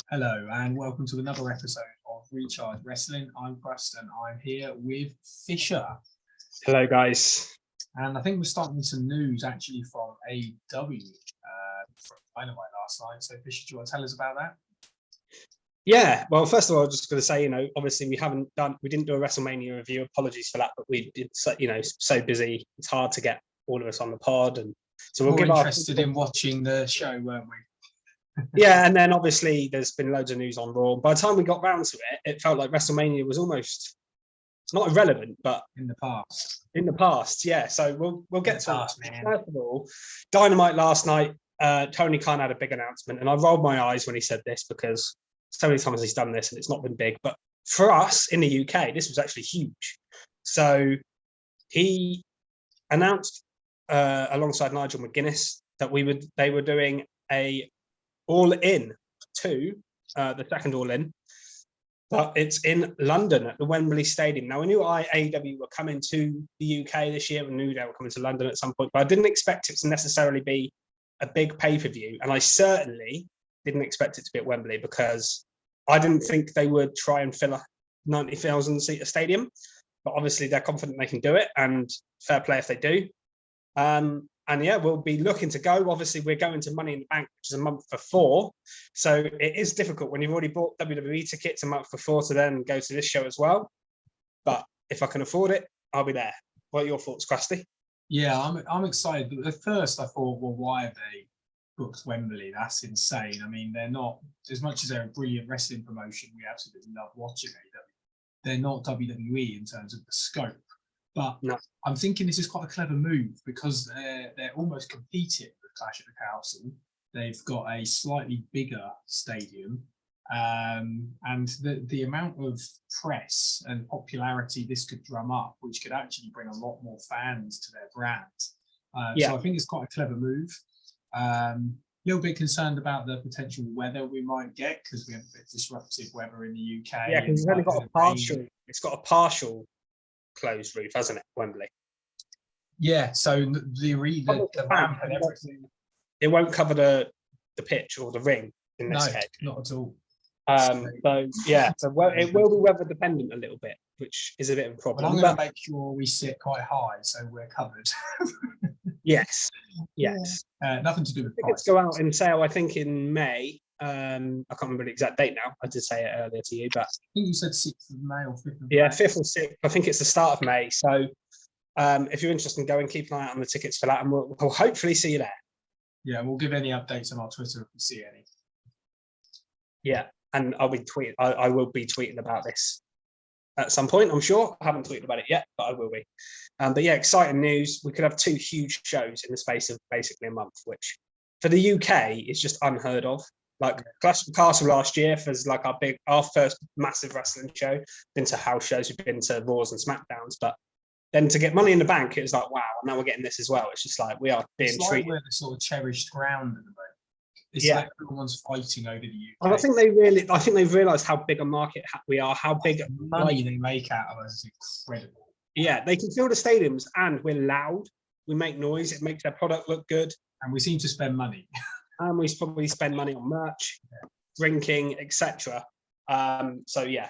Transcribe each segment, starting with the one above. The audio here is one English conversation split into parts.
Hello and welcome to another episode of Recharge Wrestling. I'm Preston. I'm here with Fisher. Hello, guys. And I think we're starting with some news actually from AEW from Dynamite last night. So Fisher, do you want to tell us about that? Yeah, well, first of all, I'm just going to say, obviously we didn't do a WrestleMania review. Apologies for that, but we did, so busy. It's hard to get all of us on the pod, and so we'll More interested in watching the show, weren't we? Yeah, and then obviously there's been loads of news on Raw. By the time we got round to it, it felt like WrestleMania was almost not irrelevant, but in the past. In the past, yeah. So we'll get to that. Man. First of all, Dynamite last night. Tony Khan had a big announcement, and I rolled my eyes when he said this because so many times he's done this and it's not been big. But for us in the UK, this was actually huge. So he announced alongside Nigel McGuinness that they were doing a All In 2, the second All In, but it's in London at the Wembley Stadium. Now, I knew AEW were coming to the UK this year and knew they were coming to London at some point, but I didn't expect it to necessarily be a big pay-per-view. And I certainly didn't expect it to be at Wembley because I didn't think they would try and fill a 90,000-seater stadium. But obviously, they're confident they can do it, and fair play if they do. And yeah, we'll be looking to go. Obviously, we're going to Money in the Bank, which is a month before. So it is difficult when you've already bought WWE tickets a month before to then go to this show as well. But if I can afford it, I'll be there. What are your thoughts, Krusty? Yeah, I'm excited. But at first, I thought, well, why have they booked Wembley? That's insane. I mean, they're not, as much as they're a brilliant wrestling promotion, we absolutely love watching AEW. They're not WWE in terms of the scope. But no. I'm thinking this is quite a clever move because they're almost competing with Clash at the Castle. They've got a slightly bigger stadium, and the amount of press and popularity this could drum up, which could actually bring a lot more fans to their brand. So I think it's quite a clever move. A little bit concerned about the potential weather we might get because we have a bit of disruptive weather in the UK. Yeah, because it's only got a partial. It's got a partial closed roof, hasn't it, Wembley? Yeah, so the ramp and everything. It won't cover the pitch or the ring in this case. Not at all. So yeah, it will be weather dependent a little bit, which is a bit of a problem. But I'm going to make sure we sit quite high so we're covered. Yes. Nothing to do with tickets go out in sale, I think, in May. I can't remember the exact date now. I did say it earlier to you, but I think you said 6th of May or 5th of May. Yeah, 5th or 6th. I think it's the start of May. So if you're interested in going, keep an eye out on the tickets for that, and we'll hopefully see you there. Yeah, we'll give any updates on our Twitter if we see any. Yeah, and I'll be tweeting. I will be tweeting about this at some point, I'm sure. I haven't tweeted about it yet, but I will be. But yeah, exciting news. We could have 2 huge shows in the space of basically a month, which for the UK is just unheard of. Like Clash of the Castle last year was like our first massive wrestling show. Been to house shows, we've been to Raws and SmackDowns, but then to get Money in the Bank, it was like, wow, now we're getting this as well. It's just like we are being treated. We're the sort of cherished ground at the moment. It's like everyone's fighting over the UK. And I think they've realised how big a market we are, how big money they make out of us is incredible. Yeah, they can fill the stadiums, and we're loud. We make noise. It makes their product look good, and we seem to spend money. And we probably spend money on merch, drinking, etc. So yeah,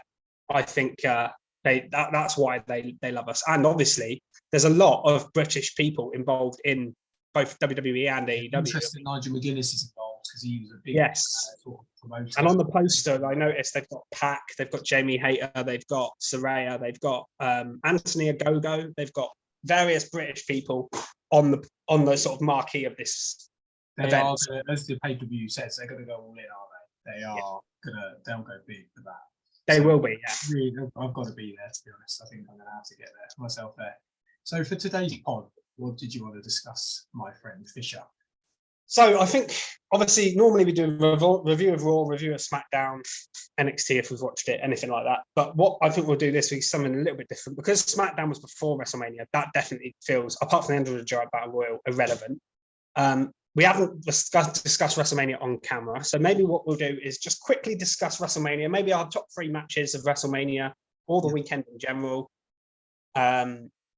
I think that's why they love us. And obviously, there's a lot of British people involved in both WWE and AEW. Interesting, Nigel McGuinness is involved because he was a big sort of promoter. And on the poster, I noticed they've got Pac, they've got Jamie Hayter, they've got Saraya, they've got Anthony Ogogo, they've got various British people on the sort of marquee of this. They are, as the pay-per-view says, they're going to go all in, are they? They'll go big for that. They will be, yeah. Really, I've got to be there, to be honest. I think I'm going to have to get there myself there. So for today's pod, what did you want to discuss, my friend Fisher? So I think, obviously, normally we do a review of Raw, review of SmackDown, NXT if we've watched it, anything like that. But what I think we'll do this week is something a little bit different. Because SmackDown was before WrestleMania, that definitely feels, apart from the end of the Giant Battle Royal, irrelevant. We haven't discussed WrestleMania on camera, so maybe what we'll do is just quickly discuss WrestleMania, maybe our top 3 matches of WrestleMania, or the weekend in general,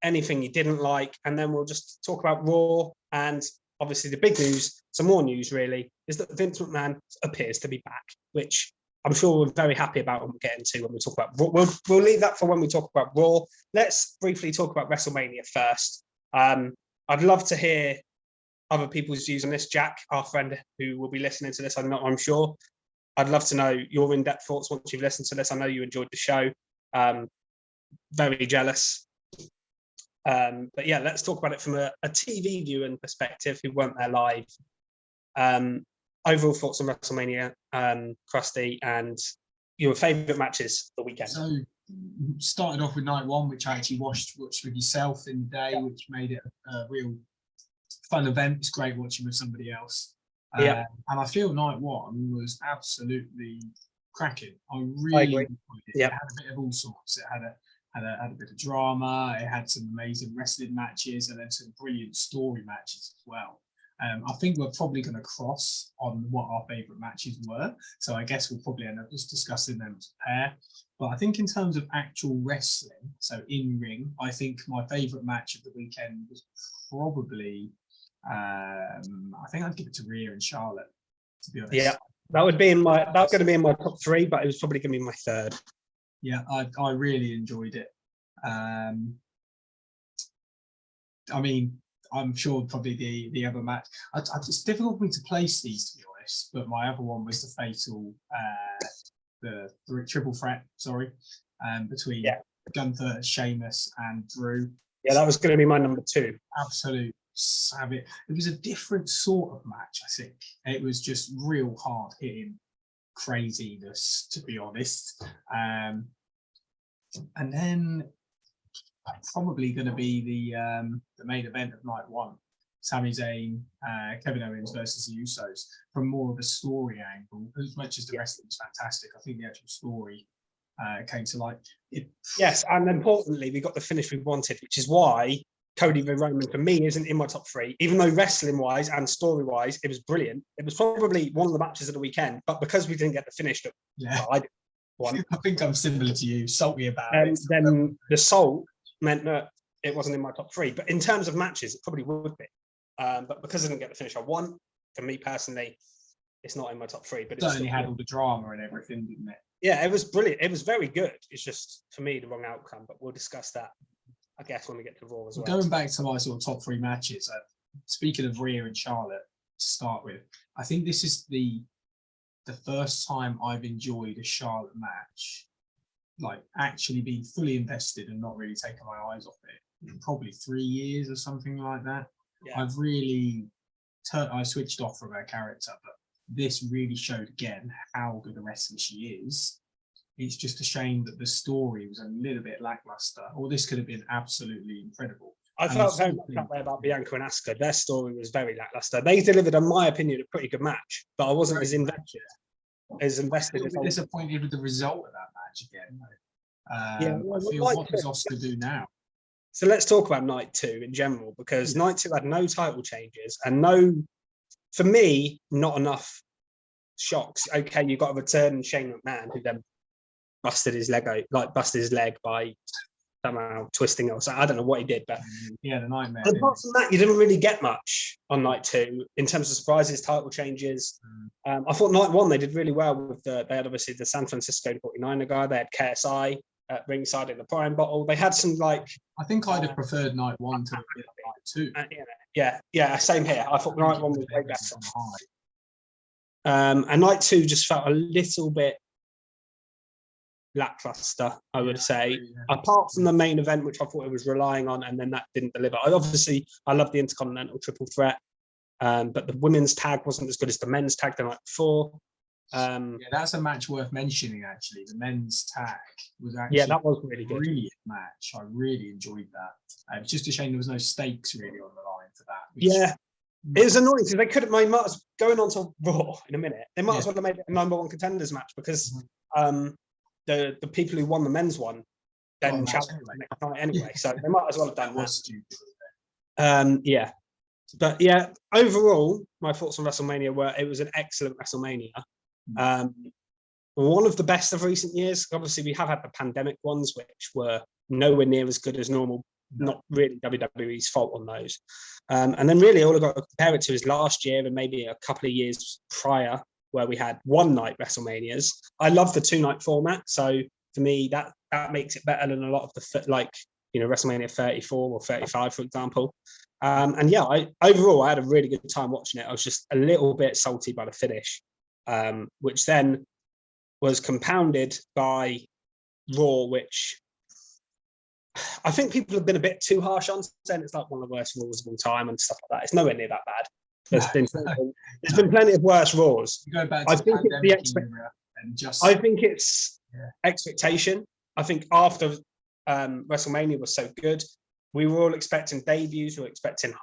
anything you didn't like, and then we'll just talk about Raw. And obviously the big news, some more news really, is that Vince McMahon appears to be back, which I'm sure we're very happy about when we get into when we talk about Raw. We'll leave that for when we talk about Raw. Let's briefly talk about WrestleMania first. I'd love to hear other people's views on this. Jack, our friend who will be listening to this, I'm sure. I'd love to know your in-depth thoughts once you've listened to this. I know you enjoyed the show. Very jealous. But yeah, let's talk about it from a TV viewing perspective who weren't there live. Overall thoughts on WrestleMania, Krusty, and your favourite matches the weekend. So, started off with night one, which I actually watched with yourself in the day, which made it a real fun event. It's great watching with somebody else. And I feel night one was absolutely cracking. I really enjoyed it. It had a bit of all sorts. It had a bit of drama. It had some amazing wrestling matches, and then some brilliant story matches as well. I think we're probably going to cross on what our favourite matches were. So I guess we'll probably end up just discussing them as a pair. But I think in terms of actual wrestling, so in ring, I think my favourite match of the weekend was probably, I think I'd give it to Rhea and Charlotte, to be honest. Yeah, that was going to be in my top three, but it was probably going to be my third. Yeah, I really enjoyed it. I mean, I'm sure probably the other match. It's difficult for me to place these, to be honest. But my other one was the fatal, the triple threat. Sorry, between Gunther, Sheamus, and Drew. Yeah, that was going to be my number two. Absolute savage. It was a different sort of match. I think it was just real hard hitting craziness, to be honest. And then probably going to be the main event of night one, Sami Zayn, Kevin Owens versus the Usos, from more of a story angle. As much as the wrestling was fantastic, I think the actual story came to light. Yes, and importantly, we got the finish we wanted, which is why Cody v. Roman for me isn't in my top three, even though wrestling-wise and story-wise, it was brilliant. It was probably one of the matches of the weekend, but because we didn't get the finish that I didn't want. I think I'm similar to you, salty about it. Then the salt meant that it wasn't in my top three. But in terms of matches, it probably would be. But because I didn't get the finish I want, for me personally, it's not in my top three. But it certainly had all the drama and everything, didn't it? Yeah, it was brilliant. It was very good. It's just, for me, the wrong outcome. But we'll discuss that, I guess, when we get to Raw as well. Going back to my sort of top three matches, speaking of Rhea and Charlotte to start with, I think this is the first time I've enjoyed a Charlotte match, like actually being fully invested and not really taking my eyes off it, in probably 3 years or something like that. Yeah. I've really I switched off from her character, but this really showed again how good a wrestler she is. It's just a shame that the story was a little bit lackluster, or this could have been absolutely incredible. I felt very much that way about Bianca and Asuka. Their story was very lackluster. They delivered, in my opinion, a pretty good match, but I wasn't as invested. Disappointed with the result of that match again. I feel, what does Asuka do now? So let's talk about night two in general, because night two had no title changes and for me, not enough shocks. Okay, you got a return Shane McMahon, who then busted his leg by somehow twisting it. So I don't know what he did, but the nightmare. Apart from that, you didn't really get much on night two in terms of surprises, title changes. I thought night one they did really well with they had obviously the San Francisco 49er guy. They had KSI at ringside in the Prime bottle. They had some I think I'd have preferred night one to night two. Yeah, same here. I thought night one was way better. And night two just felt a little bit lackluster, I would say, apart from the main event, which I thought it was relying on, and then that didn't deliver. I love the Intercontinental Triple Threat, but the women's tag wasn't as good as the men's tag the night before. That's a match worth mentioning, actually. The men's tag was actually that was really good. Brilliant match. I really enjoyed that. It's just a shame there was no stakes really on the line for that. It was annoying because they could have made going on to Raw in a minute. They might as well have made it a number one contenders match because the people who won the men's one then challenged the next night anyway. So they might as well have done that. But overall, my thoughts on WrestleMania were it was an excellent WrestleMania. One of the best of recent years. Obviously, we have had the pandemic ones, which were nowhere near as good as normal. Not really WWE's fault on those. And then really all I've got to compare it to is last year and maybe a couple of years prior where we had one night WrestleManias. I love the 2-night format. So for me, that makes it better than a lot of the WrestleMania 34 or 35, for example. And yeah, overall I had a really good time watching it. I was just a little bit salty by the finish, which then was compounded by Raw, which I think people have been a bit too harsh on, saying it's like one of the worst Raws of all time and stuff like that. It's nowhere near that bad. There's been plenty of worse Raws. You go back to I think it's expectation. I think after WrestleMania was so good, we were all expecting debuts. We were expecting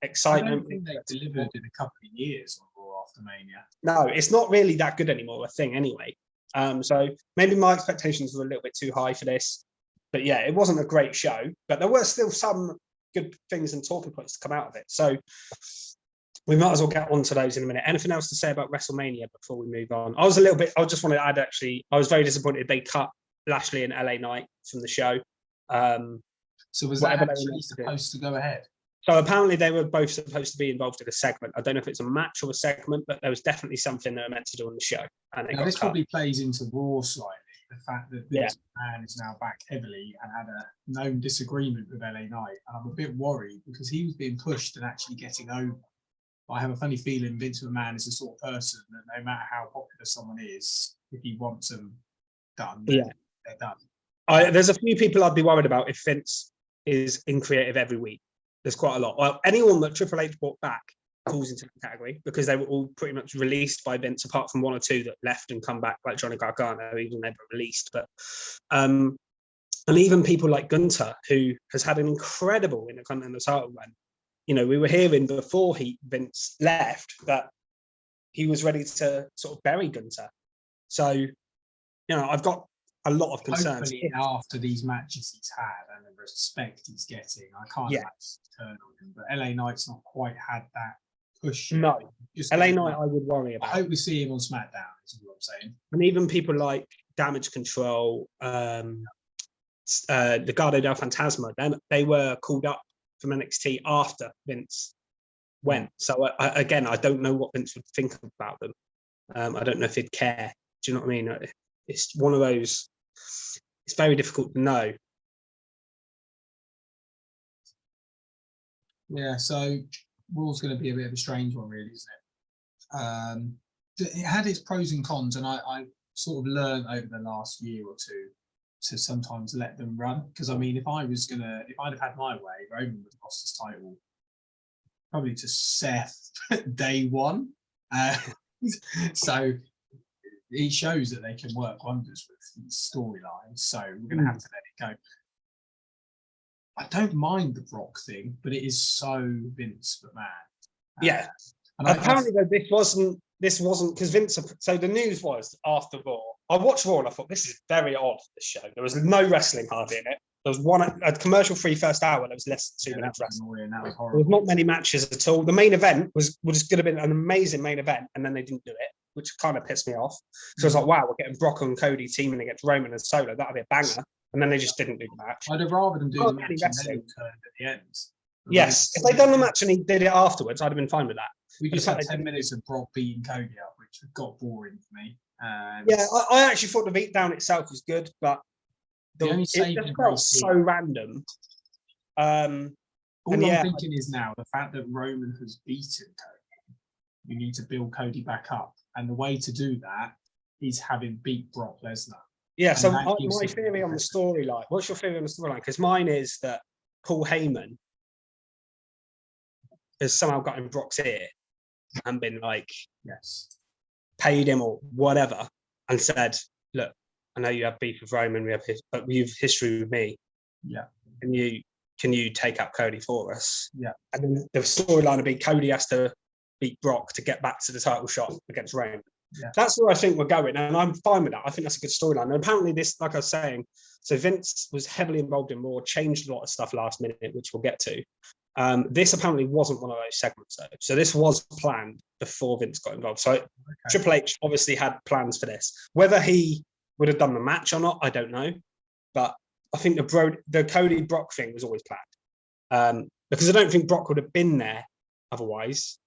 excitement. I don't think they delivered in a couple of years on Raw after Mania. No, it's not really that good anymore, I think, anyway. So maybe my expectations were a little bit too high for this. But yeah, it wasn't a great show, but there were still some good things and talking points to come out of it. So we might as well get on to those in a minute. Anything else to say about WrestleMania before we move on? I just wanted to add, actually, I was very disappointed they cut Lashley and LA Knight from the show. So was that actually supposed to go ahead? So apparently they were both supposed to be involved in a segment. I don't know if it's a match or a segment, but there was definitely something they were meant to do on the show. And this probably plays into Raw slightly. The fact that this man is now back heavily and had a known disagreement with LA Knight. And I'm a bit worried because he was being pushed and actually getting over. I have a funny feeling Vince McMahon is the sort of person that no matter how popular someone is, if he wants them done, they're done. There's a few people I'd be worried about if Vince is in creative every week. There's quite a lot. Well, anyone that Triple H brought back falls into the category because they were all pretty much released by Vince, apart from one or two that left and come back, like Johnny Gargano, even never released. But and even people like Gunther, who has had an incredible Intercontinental title run. We were hearing before Vince left that he was ready to sort of bury Gunther. So, I've got a lot of concerns. Hopefully after these matches he's had and the respect he's getting, I can't imagine turn on him. But LA Knight's not quite had that push. No, LA Knight I would worry about. I hope we see him on SmackDown, is what I'm saying. And even people like Damage Control, Legado del Fantasma, they were called up from NXT after Vince went. So I don't know what Vince would think about them. I don't know if he'd care. Do you know what I mean? It's one of those, it's very difficult to know. Yeah, so Raw's going to be a bit of a strange one, really, isn't it? It had its pros and cons, and I sort of learned over the last year or two to sometimes let them run. Because, I mean, if I'd have had my way, Roman would have lost his title probably to Seth day one. So it shows that they can work wonders with storylines. So we're going to have to let it go. I don't mind the Brock thing, but it is so Vince McMahon. And apparently though, this wasn't because Vince. So the news was after Raw. I watched Raw and I thought this is very odd. This show. There was no wrestling hardly in it. There was a commercial-free first hour. There was less than 2 minutes wrestling. That was horrible. There was not many matches at all. The main event was going to have been an amazing main event, and then they didn't do it, which kind of pissed me off. So I was like, wow, we're getting Brock and Cody teaming against Roman and Solo. That'll be a banger. And then they just didn't do the match. I'd have rather them do the match and then turned at the end. Yes, if they'd done the match and he did it afterwards, I'd have been fine with that. We just had 10 minutes of Brock beating Cody up, which got boring for me. I actually thought the beatdown itself was good, but it just felt so random. All I'm thinking is now the fact that Roman has beaten Cody, you need to build Cody back up, and the way to do that is have him beat Brock Lesnar. Yeah. So my theory on the storyline. What's your theory on the storyline? Because mine is that Paul Heyman has somehow got in Brock's ear and been like, paid him or whatever, and said, "Look, I know you have beef with Roman, but we have history with me. Yeah. Can you take out Cody for us?" Yeah. And then the storyline would be Cody has to beat Brock to get back to the title shot against Roman. Yeah. That's where I think we're going, and I'm fine with that. I think that's a good storyline. And apparently this, like I was saying, so Vince was heavily involved in Raw, changed a lot of stuff last minute, which we'll get to. This apparently wasn't one of those segments, though. So this was planned before Vince got involved. So Triple H obviously had plans for this. Whether he would have done the match or not, I don't know. But I think the Cody Brock thing was always planned. Because I don't think Brock would have been there otherwise.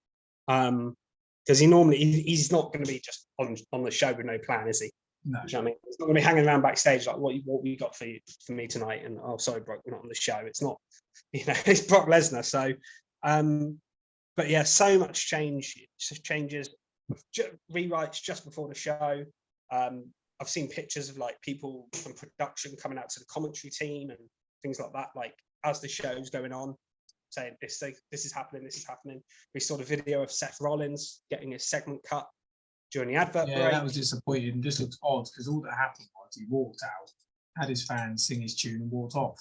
because he's not going to be just on the show with no plan, is he? No. You know what I mean? It's not going to be hanging around backstage like what we got for me tonight, and oh sorry Brock, we're not on the show. It's not, it's Brock Lesnar. So, but yeah, so much changes, rewrites just before the show. I've seen pictures of like people from production coming out to the commentary team and things like that, like as the show's going on, saying this is happening, this is happening. We saw the video of Seth Rollins getting his segment cut during the advert break. That was disappointing. Just looked odd because all that happened was he walked out, had his fans sing his tune, and walked off.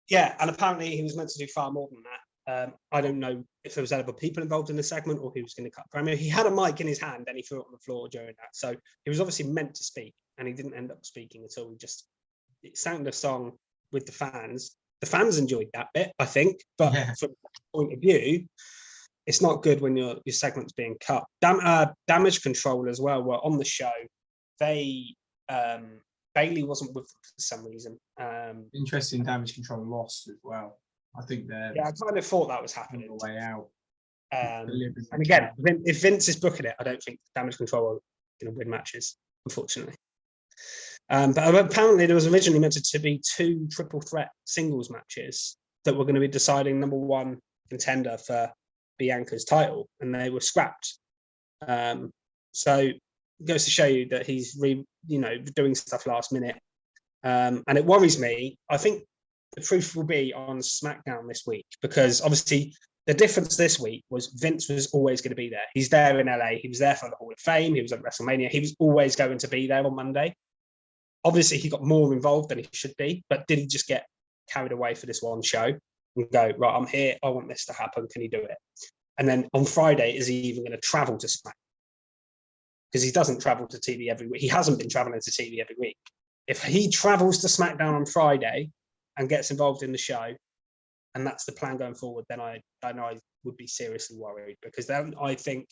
Yeah, and apparently he was meant to do far more than that. I don't know if there was other people involved in the segment or he was going to cut promo. He had a mic in his hand and he threw it on the floor during that. So he was obviously meant to speak and he didn't end up speaking at all. He sang the song with the fans. The fans enjoyed that bit, I think, but from that point of view, it's not good when your segment's being cut. Damage Control as well were on the show. Bailey wasn't with them for some reason. Interesting. Damage Control lost as well. I think they're. Yeah, I kind of thought that was happening. On the way out. And again, if Vince is booking it, I don't think Damage Control are going to win matches, unfortunately. But apparently there was originally meant to be 2 triple threat singles matches that were going to be deciding number 1 contender for Bianca's title, and they were scrapped. So it goes to show you that he's doing stuff last minute, and it worries me. I think the proof will be on SmackDown this week, because obviously the difference this week was Vince was always going to be there. He's there in LA. He was there for the Hall of Fame. He was at WrestleMania. He was always going to be there on Monday. Obviously, he got more involved than he should be, but did he just get carried away for this one show and go, right, I'm here, I want this to happen, can he do it? And then on Friday, is he even going to travel to SmackDown? Because he doesn't travel to TV every week. He hasn't been traveling to TV every week. If he travels to SmackDown on Friday and gets involved in the show, and that's the plan going forward, then I know I would be seriously worried, because then I think,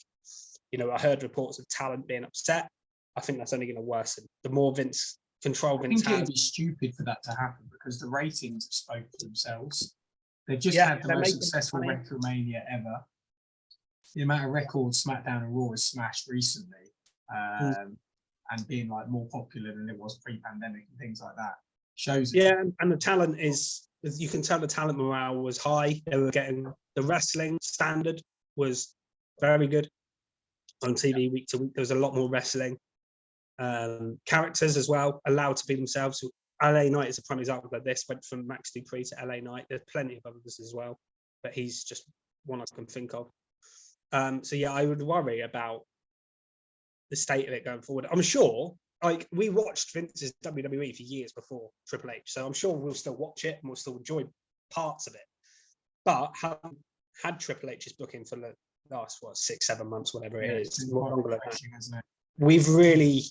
I heard reports of talent being upset. I think that's only going to worsen. The more Vince control Vince has. I think it would be stupid for that to happen, because the ratings have spoken for themselves. They've just had the most successful Wrestlemania ever. The amount of records SmackDown and Raw has smashed recently, and being like more popular than it was pre-pandemic and things like that, shows it. Yeah, and the talent is, you can tell the talent morale was high. They were getting, the wrestling standard was very good on TV week to week. There was a lot more wrestling. Characters as well, allowed to be themselves. LA Knight is a prime example of this. Went from Max Dupree to LA Knight. There's plenty of others as well, but he's just one I can think of. So yeah, I would worry about the state of it going forward. I'm sure, like, we watched Vince's WWE for years before Triple H, so I'm sure we'll still watch it and we'll still enjoy parts of it. But had Triple H's booking for the last 6-7 months, whatever it is, we've really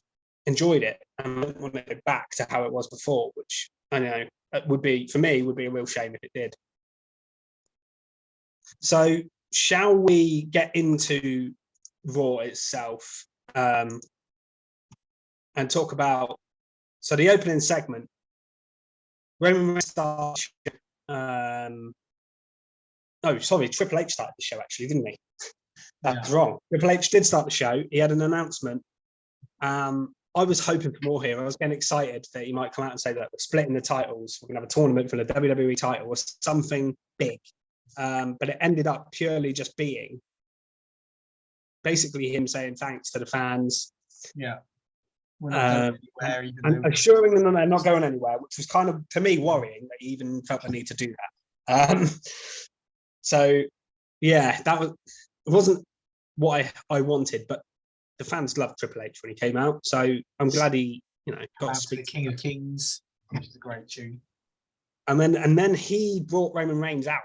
enjoyed it, and I don't want to go back to how it was before, which I know would be a real shame if it did. So shall we get into Raw itself, and talk about, so the opening segment, Roman Reigns started, Triple H started the show actually, didn't he? That's wrong. Triple H did start the show. He had an announcement. I was hoping for more here. I was getting excited that he might come out and say that we're splitting the titles. We're going to have a tournament for the WWE title or something big. But it ended up purely just being basically him saying thanks to the fans. Yeah. We're not going anywhere, and assuring them that they're not going anywhere, which was kind of, to me, worrying that he even felt the need to do that. So, yeah, it wasn't what I wanted, but the fans loved Triple H when he came out. So I'm glad he, got to speak. The King of Kings, which is a great tune. And then he brought Roman Reigns out.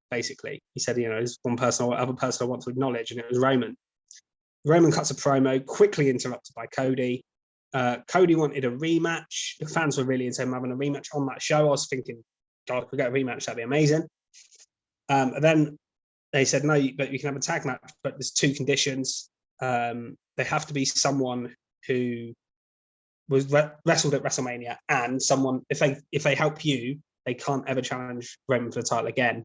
Basically, he said, there's one person or other person I want to acknowledge, and it was Roman. Roman cuts a promo, quickly interrupted by Cody. Cody wanted a rematch. The fans were really into him having a rematch on that show. I was thinking, God, if we get a rematch, that'd be amazing. And then they said, no, but you can have a tag match, but there's 2 conditions. They have to be someone who was wrestled at WrestleMania, and someone, if they help you, they can't ever challenge Roman for the title again.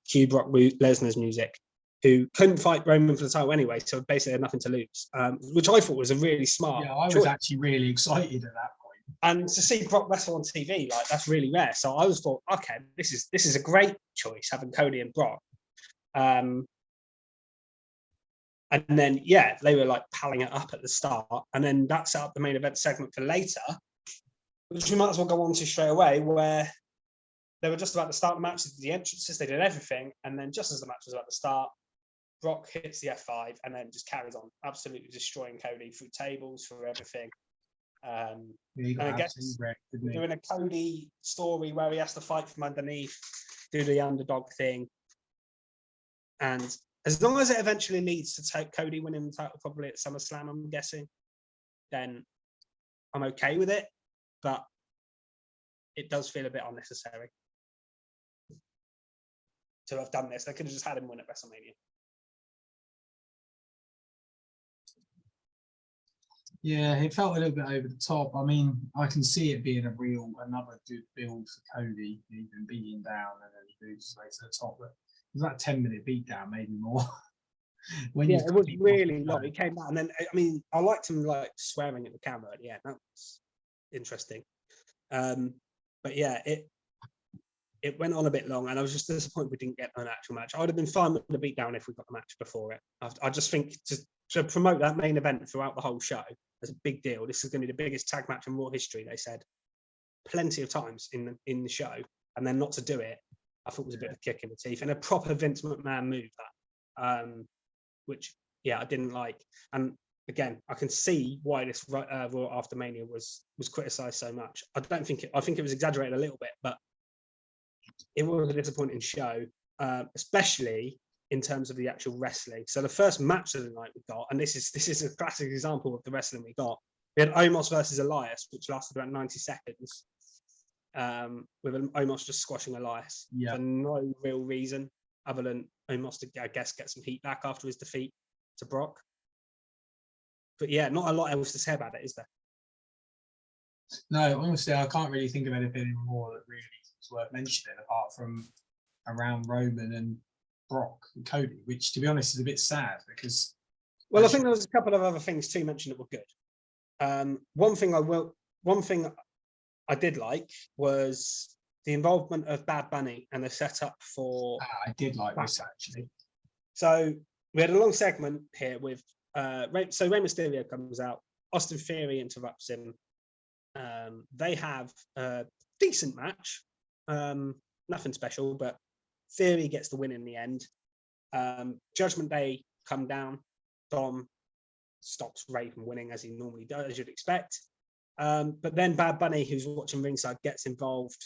Cue Brock Lesnar's music. who couldn't fight Roman for the title anyway, so basically had nothing to lose, which I thought was a really smart Yeah, I was choice. actually really excited at that point. And to see Brock wrestle on TV, like, that's really rare. So I was thought, okay, this is a great choice, having Cody and Brock. And then, yeah, they were like palling it up at the start, and then that set up the main event segment for later, which we might as well go on to straight away, where they were just about to start the match. They did the entrances, they did everything, and then just as the match was about to start, Brock hits the F5 and then just carries on, absolutely destroying Cody through tables, through everything. And I guess doing a Cody story where he has to fight from underneath, do the underdog thing. And as long as it eventually leads to take Cody winning the title probably at SummerSlam, I'm guessing, then I'm okay with it. But it does feel a bit unnecessary to have done this. They could have just had him win at WrestleMania. Yeah, it felt a little bit over the top. I mean, I can see it being another good build for Cody, even beating down and then he moves his way to the top. But it was that 10-minute beatdown, maybe more. It was really long. He came out, and then, I mean, I liked him like swearing at the camera at the end. That was interesting. But yeah, it went on a bit long, and I was just disappointed we didn't get an actual match. I would have been fine with the beatdown if we got the match before it. I just think to promote that main event throughout the whole show as a big deal. This is going to be the biggest tag match in Raw history, they said plenty of times in the show, and then not to do it, I thought was a bit of a kick in the teeth and a proper Vince McMahon move, that which, yeah, I didn't like. And again, I can see why this Raw after Mania was criticised so much. I think it was exaggerated a little bit, but it was a disappointing show, especially in terms of the actual wrestling. So the first match of the night we got, and this is a classic example of the wrestling we got. We had Omos versus Elias, which lasted about 90 seconds, with Omos just squashing Elias for no real reason other than Omos to, I guess, get some heat back after his defeat to Brock. But yeah, not a lot else to say about it, is there? No, honestly, I can't really think of anything more that really is worth mentioning apart from around Roman and Brock and Cody, which, to be honest, is a bit sad because. Well, I think there was a couple of other things too mentioned that were good. One thing I did like was the involvement of Bad Bunny and the setup for. I did like this actually. So we had a long segment here with Rey Mysterio comes out, Austin Theory interrupts him. They have a decent match, nothing special, but Theory gets the win in the end. Judgment Day come down. Dom stops Rey from winning as he normally does, as you'd expect. But then Bad Bunny, who's watching ringside, gets involved,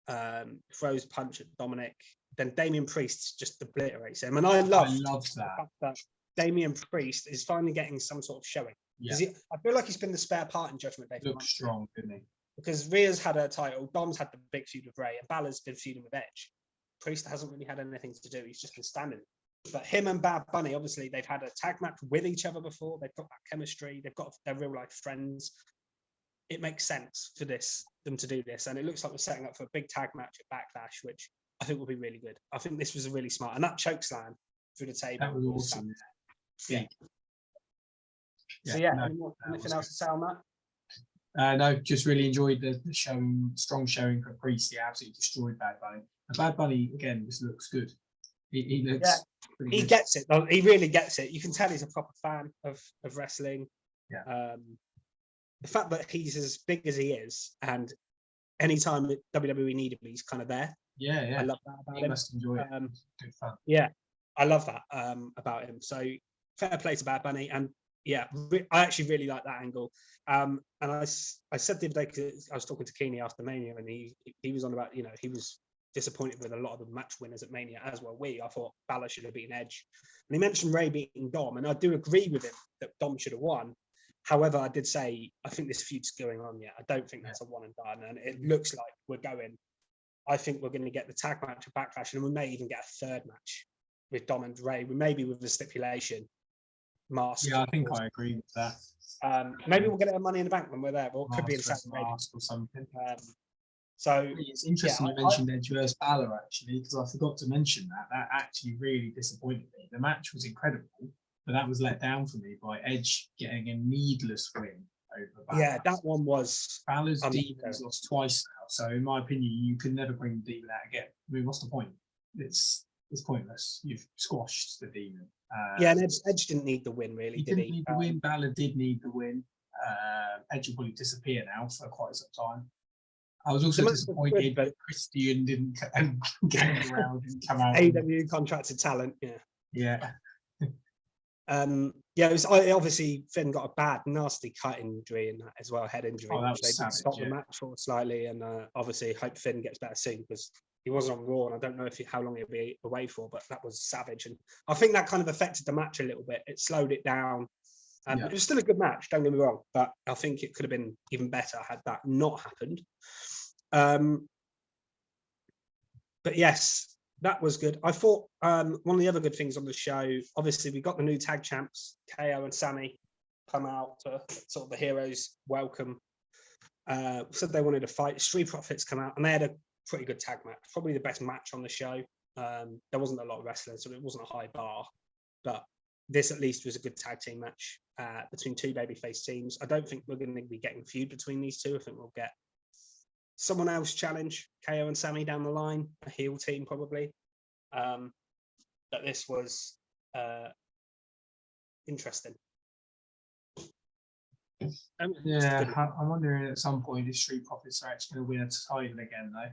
throws a punch at Dominic. Then Damian Priest just obliterates him. And I love that Damian Priest is finally getting some sort of showing. Yeah. I feel like he's been the spare part in Judgment Day. Looks strong, didn't he? Because Rhea's had a title, Dom's had the big feud with Rey, and Balor's been feuding with Edge. Priest hasn't really had anything to do. He's just been standing. But him and Bad Bunny, obviously, they've had a tag match with each other before. They've got that chemistry. They're real life friends. It makes sense for them to do this. And it looks like we're setting up for a big tag match at Backlash, which I think will be really good. I think this was really smart. And that chokeslam through the table. That was awesome. Yeah. So anything else to say on that? No, just really enjoyed the showing, strong showing for Priest. He absolutely destroyed Bad Bunny. And Bad Bunny, again, this looks good. He looks pretty good. He gets it. He really gets it. You can tell he's a proper fan of wrestling. Yeah. The fact that he's as big as he is, and anytime WWE need him, he's kind of there. Yeah. I love that about him. He must enjoy it. Good fun. Yeah, I love that about him. So fair play to Bad Bunny, and yeah, I actually really like that angle. And I said the other day, because I was talking to Keeney after Mania, and he was on about, he was disappointed with a lot of the match winners at Mania, as were we. I thought Balor should have beaten Edge. And he mentioned Rey beating Dom, and I do agree with him that Dom should have won. However, I did say, I think this feud's going on yet. I don't think that's a one and done. And it looks like I think we're going to get the tag match at Backlash, and we may even get a third match with Dom and Rey. Maybe with the stipulation. Mask. Yeah, I think I agree with that. Maybe we'll get a Money in the Bank when we're there, or it could be in Saudi Arabia or something. So It's interesting you mentioned Edge versus Balor, actually, because I forgot to mention that. That actually really disappointed me. The match was incredible, but that was let down for me by Edge getting a needless win over Balor. Yeah, that one was. Balor's Demon's lost twice now, so in my opinion, you can never bring the Demon out again. I mean, what's the point? It's pointless. You've squashed the Demon. Yeah, and Edge didn't need the win, really, did he? Didn't need the win. Balor did need the win. Edge will probably disappear now for quite some time. I was also disappointed that Christian didn't get around and come out. AEW contracted talent, Yeah. Yeah, obviously Finn got a bad, nasty cut injury in that as well, head injury, which they did stop the match for slightly. And obviously, hope Finn gets better soon because he was on Raw, and I don't know how long he'll be away for, but that was savage. And I think that kind of affected the match a little bit. It slowed it down. It was still a good match, don't get me wrong, but I think it could have been even better had that not happened. But yes, that was good. I thought one of the other good things on the show, obviously we got the new tag champs, KO and Sammy, come out to sort of the heroes welcome. Said they wanted to fight. Street Profits come out and they had a pretty good tag match, probably the best match on the show. There wasn't a lot of wrestling, so it wasn't a high bar, but this at least was a good tag team match between two babyface teams. I don't think we're going to be getting a feud between these two. I think we'll get someone else challenge KO and Sammy down the line, a heel team probably. But this was interesting. I'm wondering at some point if Street Profits are actually going to win a title again, though.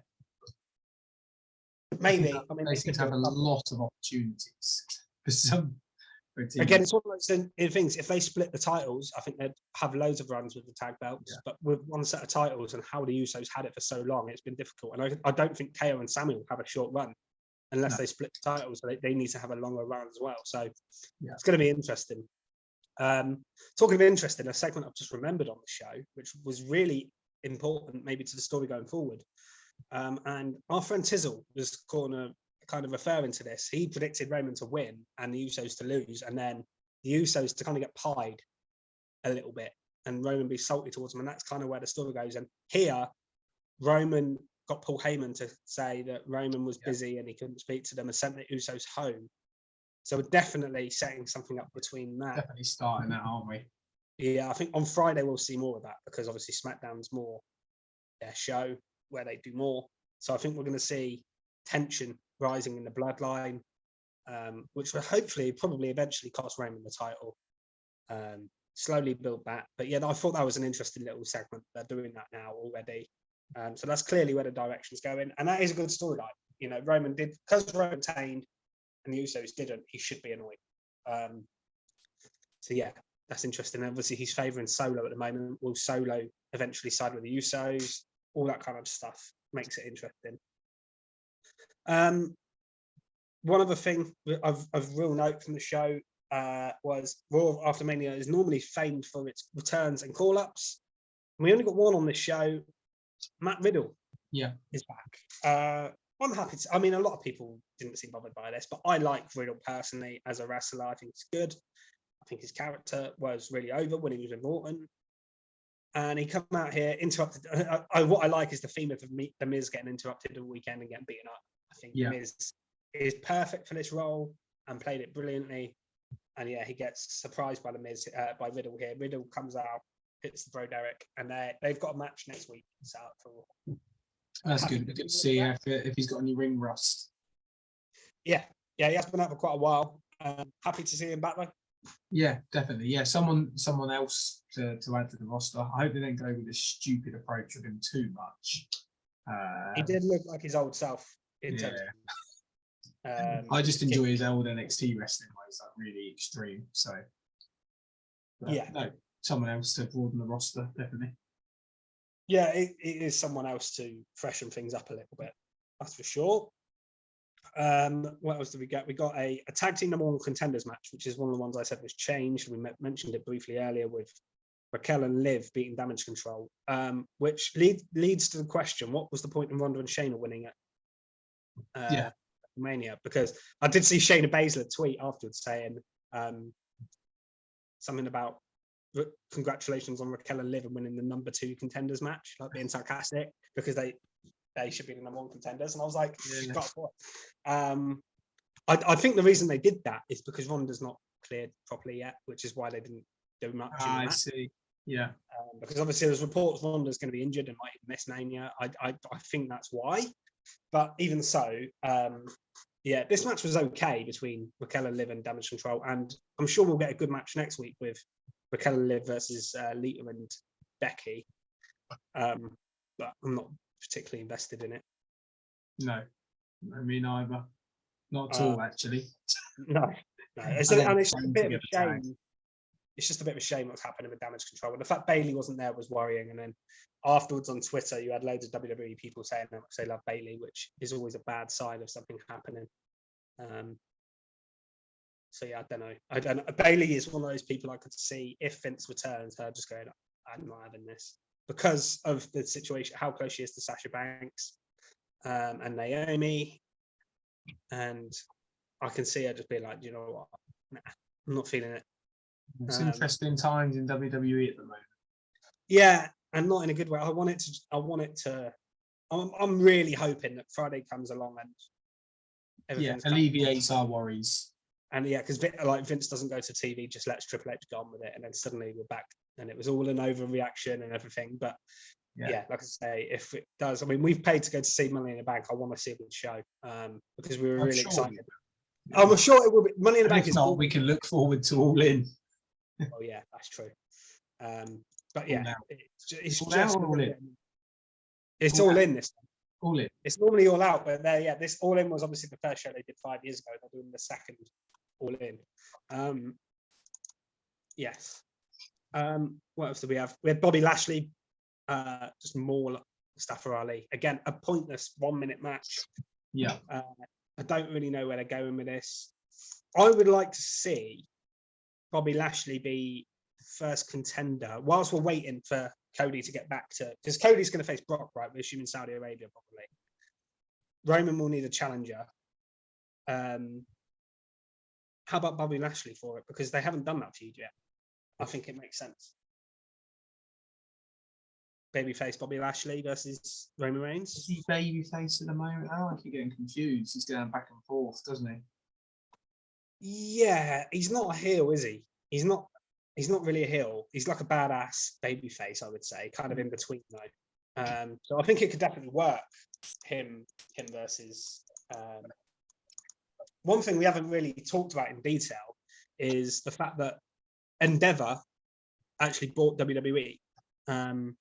Maybe. They seem to have a lot of opportunities for some. Again, it's one of those things. If they split the titles, I think they'd have loads of runs with the tag belts. Yeah. But with one set of titles and how the Usos had it for so long, it's been difficult. And I don't think KO and Sammy will have a short run unless they split the titles. So they need to have a longer run as well. So it's going to be interesting. Talking of interesting, a segment I've just remembered on the show, which was really important maybe to the story going forward. And our friend Tizzle was kind of referring to this. He predicted Roman to win and the Usos to lose, and then the Usos to kind of get pied a little bit and Roman be salty towards them, and that's kind of where the story goes. And here, Roman got Paul Heyman to say that Roman was busy and he couldn't speak to them and sent the Usos home. So we're definitely setting something up between that. Definitely starting that, aren't we? Yeah, I think on Friday we'll see more of that because obviously SmackDown's more their show where they do more. So I think we're going to see tension rising in the bloodline, which will hopefully probably eventually cost Roman the title. Slowly build back. But yeah, I thought that was an interesting little segment. They're doing that now already. So that's clearly where the direction's going. And that is a good storyline. You know, Roman did, because Roman retained and the Usos didn't, he should be annoyed. So yeah, that's interesting. Obviously, he's favouring Solo at the moment. Will Solo eventually side with the Usos? All that kind of stuff makes it interesting. One other thing of real note from the show was Raw after Mania is normally famed for its returns and call-ups. We only got one on this show. Matt Riddle is back. I'm happy to, a lot of people didn't seem bothered by this, but I like Riddle personally as a wrestler. I think he's good. I think his character was really over when he was in Morton. And he come out here, interrupted. What I like is the theme of the Miz getting interrupted all weekend and getting beaten up. I think the Miz is perfect for this role and played it brilliantly. And yeah, he gets surprised by the Miz, by Riddle here. Riddle comes out, hits the Bro Derek, and they've got a match next week. Set up for. That's good. Good to see if he's got any ring rust. Yeah, he has been out for quite a while. Happy to see him back though. Yeah, definitely. Yeah, someone else to add to the roster. I hope they don't go with this stupid approach of him too much. He did look like his old self in terms of, I just enjoy his old NXT wrestling ways, like really extreme. So no, someone else to broaden the roster, definitely. Yeah, it is someone else to freshen things up a little bit. That's for sure. What else did we get? We got a tag team number one contenders match, which is one of the ones I said was changed. We mentioned it briefly earlier with Raquel and Liv beating Damage Control, which leads to the question: what was the point in Ronda and Shayna winning at Mania? Because I did see Shayna Baszler tweet afterwards saying something about congratulations on Raquel and Liv and winning the number two contenders match, like being sarcastic because they they should be the number one contenders. And I was like, Yeah. got a point. I think the reason they did that is because Ronda's not cleared properly yet, which is why they didn't do much in the I match. see. Yeah. Because obviously there's reports Ronda's going to be injured and might miss Mania. I think that's why. But even so, this match was okay between Raquel and Liv and Damage Control, and I'm sure we'll get a good match next week with Raquel and Liv versus Lita and Becky. But I'm not particularly invested in it. No, me neither. Not at all, actually. No. It's just a bit of a shame. It's just a bit of a shame what's happening with Damage Control. And the fact Bailey wasn't there was worrying. And then afterwards on Twitter, you had loads of WWE people saying how much they love Bailey, which is always a bad sign of something happening. So yeah, I don't know. Bailey is one of those people I could see if Vince returns, her just going, I'm not having this because of the situation, how close she is to Sasha Banks and Naomi. And I can see her just be like, you know what? Nah, I'm not feeling it. It's interesting times in WWE at the moment. Yeah, and not in a good way. I'm really hoping that Friday comes along and alleviates our worries. And yeah, because like Vince doesn't go to TV, just lets Triple H go on with it, and then suddenly we're back, and it was all an overreaction and everything. But yeah, like I say, if it does, I mean, we've paid to go to see Money in the Bank. I want to see a good show because we were really excited. I'm sure it will be. Money in the Bank is not. We can look forward to All In. Oh yeah, that's true. But yeah, it's all just all in. It's all in this time. All in. It's normally all out, but this All In was obviously the first show they did 5 years ago. They're doing the second All In. Yes. What else do we have? We had Bobby Lashley, just more Mustafa Ali. Again, a pointless 1 minute match. Yeah. I don't really know where they're going with this. I would like to see Bobby Lashley be the first contender whilst we're waiting for Cody to get back to, because Cody's going to face Brock, right? We're assuming Saudi Arabia probably. Roman will need a challenger. How about Bobby Lashley for it? Because they haven't done that feud yet. I think it makes sense. Babyface Bobby Lashley versus Roman Reigns. Is he babyface at the moment? Oh, I keep getting confused. He's going back and forth, doesn't he? Yeah, he's not a heel, is he? He's not really a heel. He's like a badass babyface, I would say, kind of in between though. So I think it could definitely work. Him versus. One thing we haven't really talked about in detail is the fact that Endeavor actually bought WWE. Who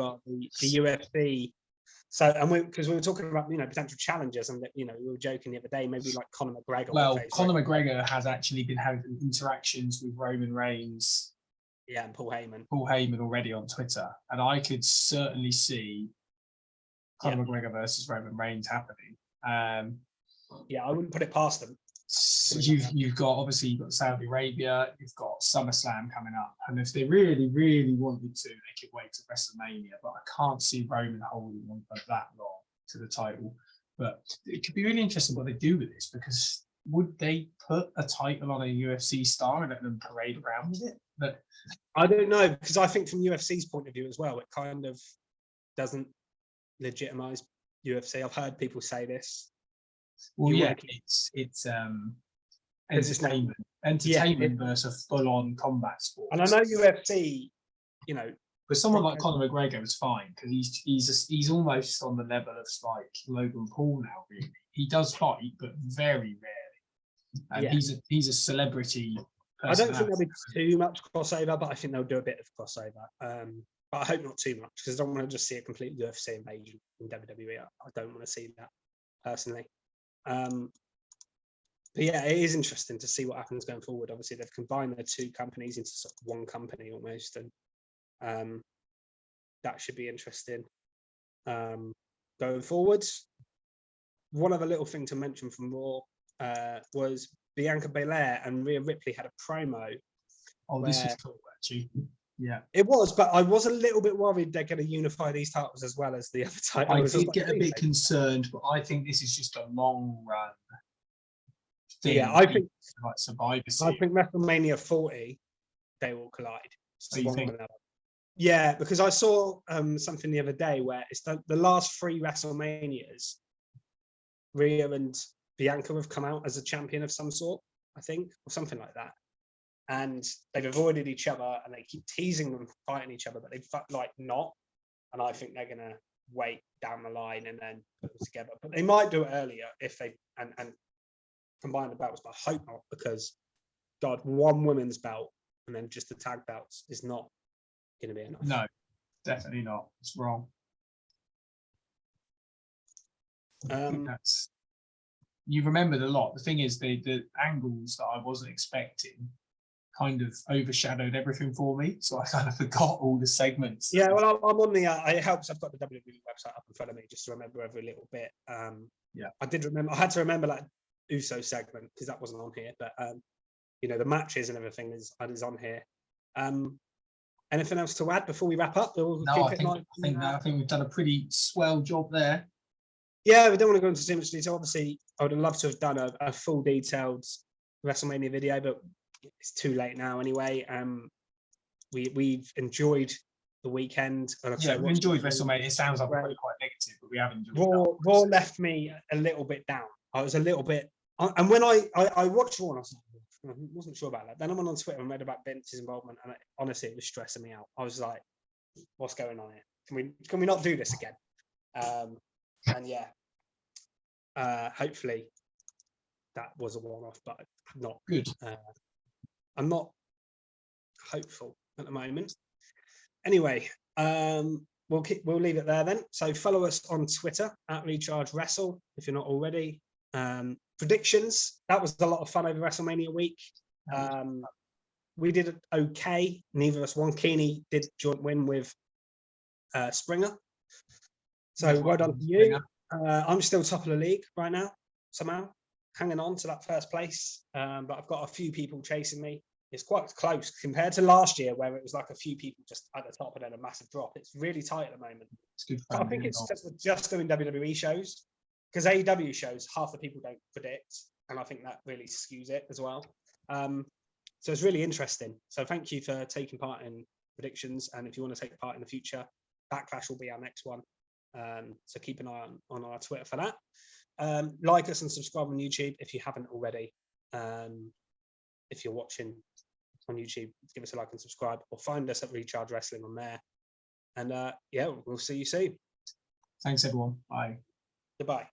are the UFC. So, and because we were talking about potential challengers, and we were joking the other day, maybe like Conor McGregor. Well, Conor McGregor has actually been having interactions with Roman Reigns. Yeah, and Paul Heyman already on Twitter, and I could certainly see Conor McGregor versus Roman Reigns happening. Yeah, I wouldn't put it past them. So you've got Saudi Arabia, you've got SummerSlam coming up, and if they really, really wanted to, they could wait to WrestleMania. But I can't see Roman holding on for that long to the title. But it could be really interesting what they do with this, because would they put a title on a UFC star and let them parade around with it? But I don't know, because I think from UFC's point of view as well, it kind of doesn't legitimize UFC. I've heard people say this. Well, it's entertainment versus full-on combat sport. And I know UFC, but someone like Conor McGregor is fine because he's almost on the level of like Logan Paul now. Really, he does fight, but very rarely. And he's a celebrity. I don't think there'll be too much crossover, but I think they'll do a bit of crossover. But I hope not too much, because I don't want to just see a complete UFC invasion in WWE. I don't want to see that personally. But yeah, it is interesting to see what happens going forward. Obviously, they've combined their two companies into sort of one company almost, and that should be interesting going forwards. One other little thing to mention from Raw was Bianca Belair and Rhea Ripley had a promo. Oh, this was cool, actually. Yeah, it was, but I was a little bit worried they're going to unify these titles as well as the other titles. I did get a bit concerned, but I think this is just a long run thing. Yeah, I think like Survivor Series. I think WrestleMania 40 they will collide. So you think? Yeah, because I saw something the other day where it's the last 3 WrestleManias, Rhea and Bianca have come out as a champion of some sort, I think, or something like that. And they've avoided each other, and they keep teasing them fighting each other, but they've like not. And I think they're gonna wait down the line and then put them together. But they might do it earlier if they and combine the belts, but I hope not, because God, 1 women's belt and then just the tag belts is not going to be enough. No, definitely not. It's wrong. I think that's, you remembered a lot. The thing is, the angles that I wasn't expecting kind of overshadowed everything for me, so I kind of forgot all the segments. Yeah, well, I'm on the. It helps. I've got the WWE website up in front of me just to remember every little bit. Yeah, I did remember. I had to remember that Uso segment because that wasn't on here, but you know, the matches and everything is on here. Anything else to add before we wrap up? No, I think we've done a pretty swell job there. Yeah, we don't want to go into too much detail. Obviously, I would have loved to have done a full detailed WrestleMania video, but it's too late now anyway. We've enjoyed the weekend. And yeah, we enjoyed WrestleMania. It sounds like we're probably quite negative, but we have enjoyed it. Raw left me a little bit down. I was a little bit, and when I watched Raw, I wasn't sure about that. Then I went on Twitter and read about Vince's involvement, and honestly, it was stressing me out. I was like, "What's going on here? Can we not do this again?" And yeah, hopefully that was a one-off, but not good. I'm not hopeful at the moment. Anyway, we'll leave it there then. So follow us on Twitter at Recharge Wrestle if you're not already. Predictions, that was a lot of fun over WrestleMania week. We did okay. Neither of us won. Keeney did joint win with Springer. So well done to you. I'm still top of the league right now, somehow, hanging on to that first place. But I've got a few people chasing me. It's quite close compared to last year, where it was like a few people just at the top and then a massive drop. It's really tight at the moment. It's good. I think it's because we're just doing WWE shows, because AEW shows half the people don't predict, and I think that really skews it as well. So it's really interesting. So thank you for taking part in predictions, and if you want to take part in the future, Backlash will be our next one. So keep an eye on our Twitter for that. Like us and subscribe on YouTube if you haven't already. If you're watching on YouTube, give us a like and subscribe, or find us at Recharge Wrestling on there. And yeah, we'll see you soon. Thanks, everyone. Bye. Goodbye.